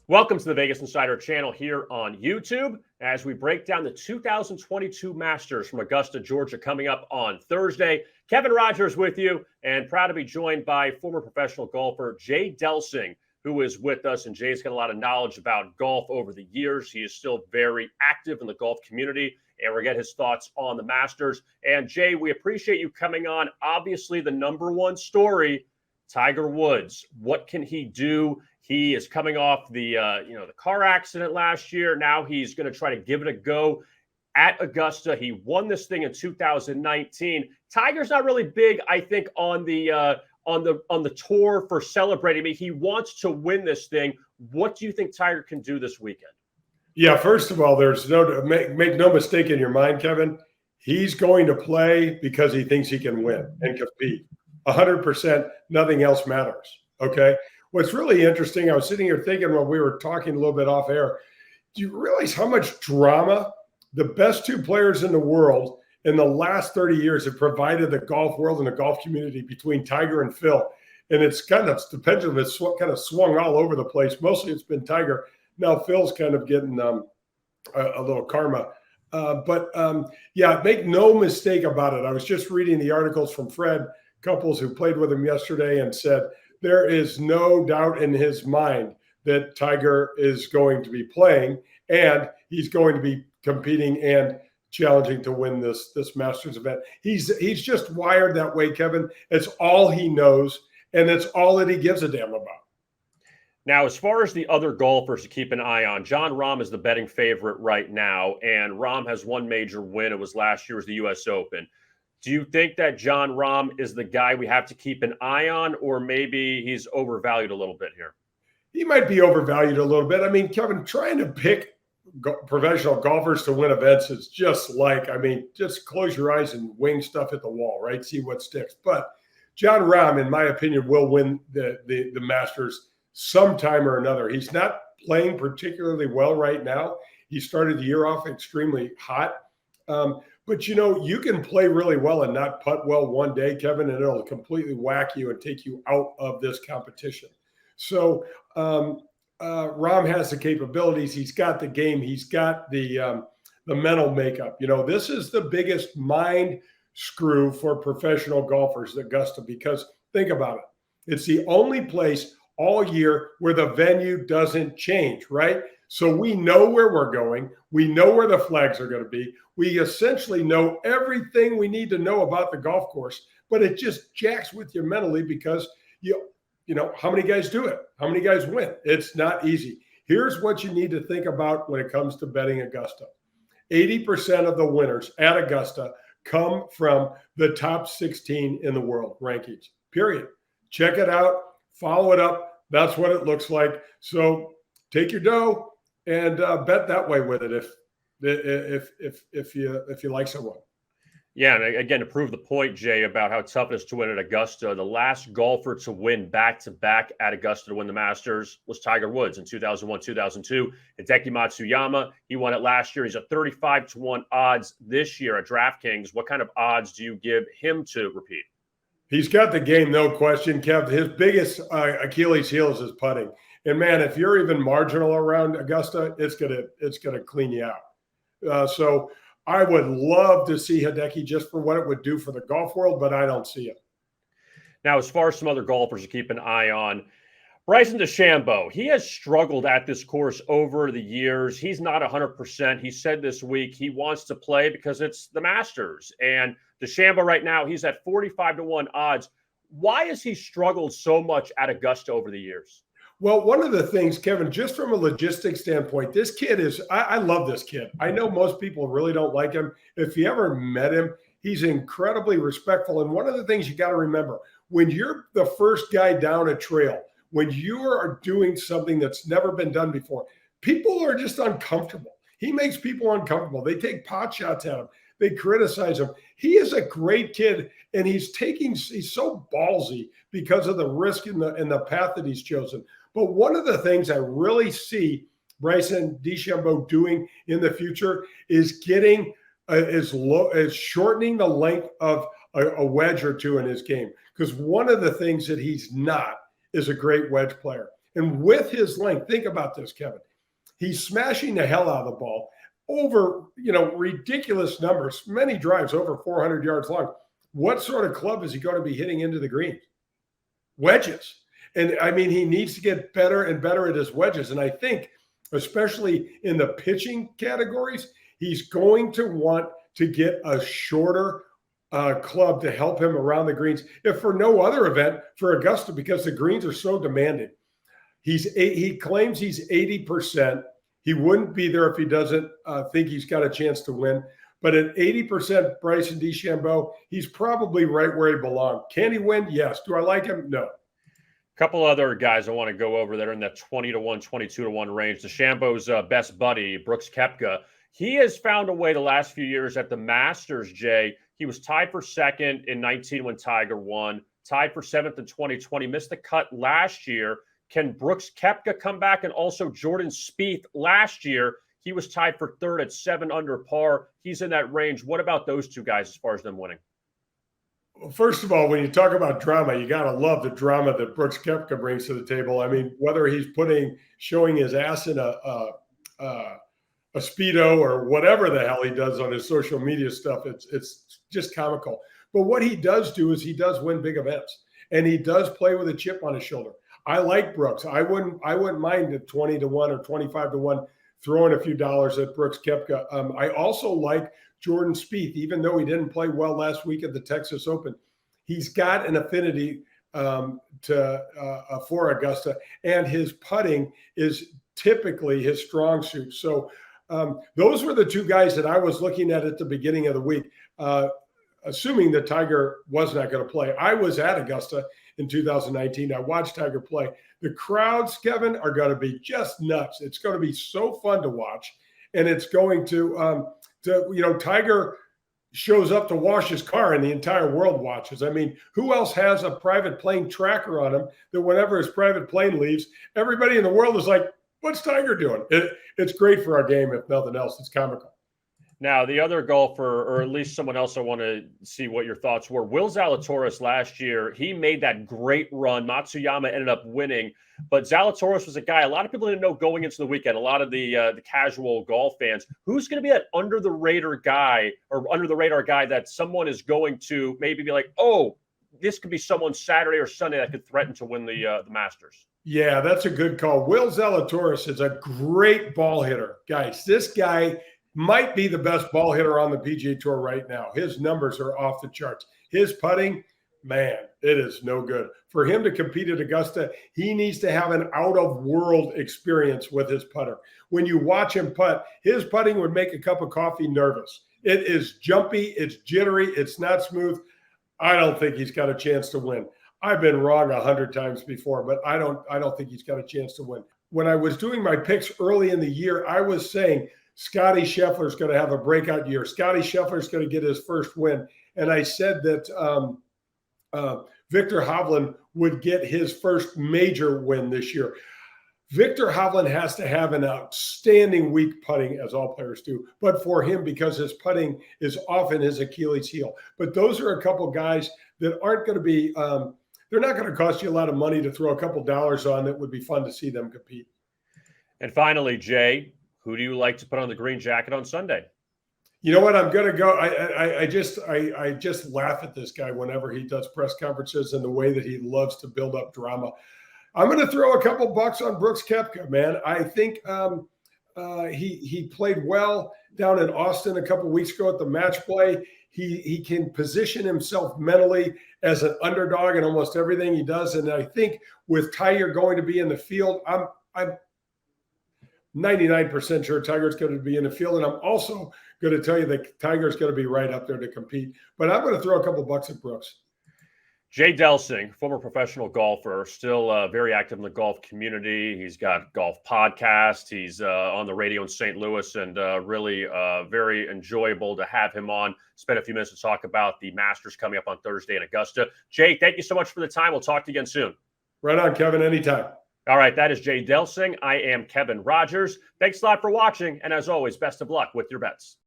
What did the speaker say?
Welcome to the Vegas Insider channel here on YouTube as we break down the 2022 Masters from Augusta, Georgia, coming up on Thursday. Kevin Rogers with you, and proud to be joined by former professional golfer Jay Delsing, who is with us. And Jay's got a lot of knowledge about golf over the years. He is still very active in the golf community, and we'll get his thoughts on the Masters. And Jay, we appreciate you coming on. Obviously, the number one story, Tiger Woods. What can he do? He is coming off the car accident last year. Now he's going to try to give it a go at Augusta. He won this thing in 2019. Tiger's not really big, I think, on the tour for celebrating. I mean, he wants to win this thing. What do you think Tiger can do this weekend? Yeah, first of all, there's make no mistake in your mind, Kevin. He's going to play because he thinks he can win and compete. 100%. Nothing else matters. Okay. What's really interesting, I was sitting here thinking when we were talking a little bit off air, do you realize how much drama the best two players in the world in the last 30 years have provided the golf world and the golf community between Tiger and Phil? And it's kind of, the pendulum has kind of swung all over the place. Mostly it's been Tiger. Now Phil's kind of getting a little karma. Yeah, make no mistake about it. I was just reading the articles from Fred Couples, who played with him yesterday, and said, there is no doubt in his mind that Tiger is going to be playing, and he's going to be competing and challenging to win this Masters event. He's just wired that way, Kevin. It's all he knows, and it's all that he gives a damn about. Now, as far as the other golfers to keep an eye on, Jon Rahm is the betting favorite right now, and Rahm has one major win. It was last year, was the U.S. Open. Do you think that Jon Rahm is the guy we have to keep an eye on, or maybe he's overvalued a little bit here? He might be overvalued a little bit. I mean, Kevin, trying to pick professional golfers to win events is just like, I mean, just close your eyes and wing stuff at the wall, right? See what sticks. But Jon Rahm, in my opinion, will win the Masters sometime or another. He's not playing particularly well right now. He started the year off extremely hot. But, you can play really well and not putt well one day, Kevin, and it'll completely whack you and take you out of this competition. So Rahm has the capabilities. He's got the game. He's got the mental makeup. This is the biggest mind screw for professional golfers at Augusta, because think about it. It's the only place all year where the venue doesn't change, right? So we know where we're going. We know where the flags are going to be. We essentially know everything we need to know about the golf course, but it just jacks with you mentally because how many guys do it? How many guys win? It's not easy. Here's what you need to think about when it comes to betting Augusta. 80% of the winners at Augusta come from the top 16 in the world rankings, period. Check it out. Follow it up. That's what it looks like. So take your dough and bet that way with it if you like someone. Yeah, and again, to prove the point, Jay, about how tough it is to win at Augusta, the last golfer to win back-to-back at Augusta to win the Masters was Tiger Woods in 2001, 2002. Hideki Matsuyama, he won it last year. He's at 35-1 odds this year at DraftKings. What kind of odds do you give him to repeat? He's got the game, no question, Kev. His biggest Achilles heel is his putting. And, man, if you're even marginal around Augusta, it's gonna clean you out. So I would love to see Hideki just for what it would do for the golf world, but I don't see it. Now, as far as some other golfers to keep an eye on, Bryson DeChambeau, he has struggled at this course over the years. He's not 100%. He said this week he wants to play because it's the Masters. And DeChambeau right now, he's at 45-1 odds. Why has he struggled so much at Augusta over the years? Well, one of the things, Kevin, just from a logistics standpoint, this kid is, I love this kid. I know most people really don't like him. If you ever met him, he's incredibly respectful. And one of the things you got to remember, when you're the first guy down a trail, when you are doing something that's never been done before, people are just uncomfortable. He makes people uncomfortable. They take pot shots at him. They criticize him. He is a great kid, and he's so ballsy because of the risk in the path that he's chosen. But one of the things I really see Bryson DeChambeau doing in the future is getting is shortening the length of a wedge or two in his game. Because one of the things that he's not is a great wedge player. And with his length, think about this, Kevin. He's smashing the hell out of the ball over, ridiculous numbers, many drives over 400 yards long. What sort of club is he going to be hitting into the green? Wedges. And I mean, he needs to get better and better at his wedges. And I think, especially in the pitching categories, he's going to want to get a shorter club to help him around the greens, if for no other event, for Augusta, because the greens are so demanding. He claims he's 80%. He wouldn't be there if he doesn't think he's got a chance to win. But at 80%, Bryson DeChambeau, he's probably right where he belongs. Can he win? Yes. Do I like him? No. A couple other guys I want to go over that are in that 20-1, 22-1 range. DeChambeau's best buddy, Brooks Koepka, he has found a way the last few years at the Masters, Jay. He was tied for second in 19 when Tiger won, tied for seventh in 2020, missed the cut last year. Can Brooks Koepka come back? And also Jordan Spieth last year, he was tied for third at 7 under par. He's in that range. What about those two guys as far as them winning? Well, first of all, when you talk about drama, you got to love the drama that Brooks Koepka brings to the table. I mean, whether he's showing his ass in a Speedo or whatever the hell he does on his social media stuff, it's just comical. But what he does do is he does win big events, and he does play with a chip on his shoulder. I like Brooks. I wouldn't mind at 20-1 or 25-1 throwing a few dollars at Brooks Koepka. I also like Jordan Spieth, even though he didn't play well last week at the Texas Open. He's got an affinity for Augusta, and his putting is typically his strong suit. So those were the two guys that I was looking at the beginning of the week, assuming that Tiger was not going to play. I was at Augusta in 2019. I watched Tiger play. The crowds, Kevin, are going to be just nuts. It's going to be so fun to watch. And it's going to Tiger shows up to wash his car and the entire world watches. I mean, who else has a private plane tracker on him that whenever his private plane leaves, everybody in the world is like, what's Tiger doing? It's great for our game, if nothing else. It's comical. Now, the other golfer, or at least someone else I want to see what your thoughts were, Will Zalatoris last year, he made that great run. Matsuyama ended up winning, but Zalatoris was a guy a lot of people didn't know going into the weekend, a lot of the casual golf fans. Who's going to be that under-the-radar guy that someone is going to maybe be like, oh, this could be someone Saturday or Sunday that could threaten to win the Masters? Yeah, that's a good call. Will Zalatoris is a great ball hitter. Guys, this guy might be the best ball hitter on the PGA Tour right now. His numbers are off the charts. His putting, man, it is no good. For him to compete at Augusta, he needs to have an out-of-world experience with his putter. When you watch him putt, his putting would make a cup of coffee nervous. It is jumpy, it's jittery, it's not smooth. I don't think he's got a chance to win. I've been wrong 100 times before, but I don't think he's got a chance to win. When I was doing my picks early in the year, I was saying Scotty Scheffler's going to have a breakout year. Scotty Scheffler's going to get his first win. And I said that Victor Hovland would get his first major win this year. Victor Hovland has to have an outstanding week putting, as all players do, but for him, because his putting is often his Achilles heel. But those are a couple guys that aren't going to be they're not going to cost you a lot of money to throw a couple dollars on. That would be fun to see them compete. And finally, Jay, who do you like to put on the green jacket on Sunday? You know what? I'm going to go. I just laugh at this guy whenever he does press conferences and the way that he loves to build up drama. I'm going to throw a couple bucks on Brooks Koepka, man. I think he played well down in Austin a couple weeks ago at the match play. He can position himself mentally as an underdog in almost everything he does. And I think with Tiger going to be in the field, I'm 99% sure Tiger's going to be in the field. And I'm also going to tell you that Tiger's going to be right up there to compete. But I'm going to throw a couple bucks at Brooks. Jay Delsing, former professional golfer, still very active in the golf community. He's got golf podcasts. He's on the radio in St. Louis, and really very enjoyable to have him on. Spend a few minutes to talk about the Masters coming up on Thursday in Augusta. Jay, thank you so much for the time. We'll talk to you again soon. Right on, Kevin. Anytime. All right, that is Jay Delsing. I am Kevin Rogers. Thanks a lot for watching, and as always, best of luck with your bets.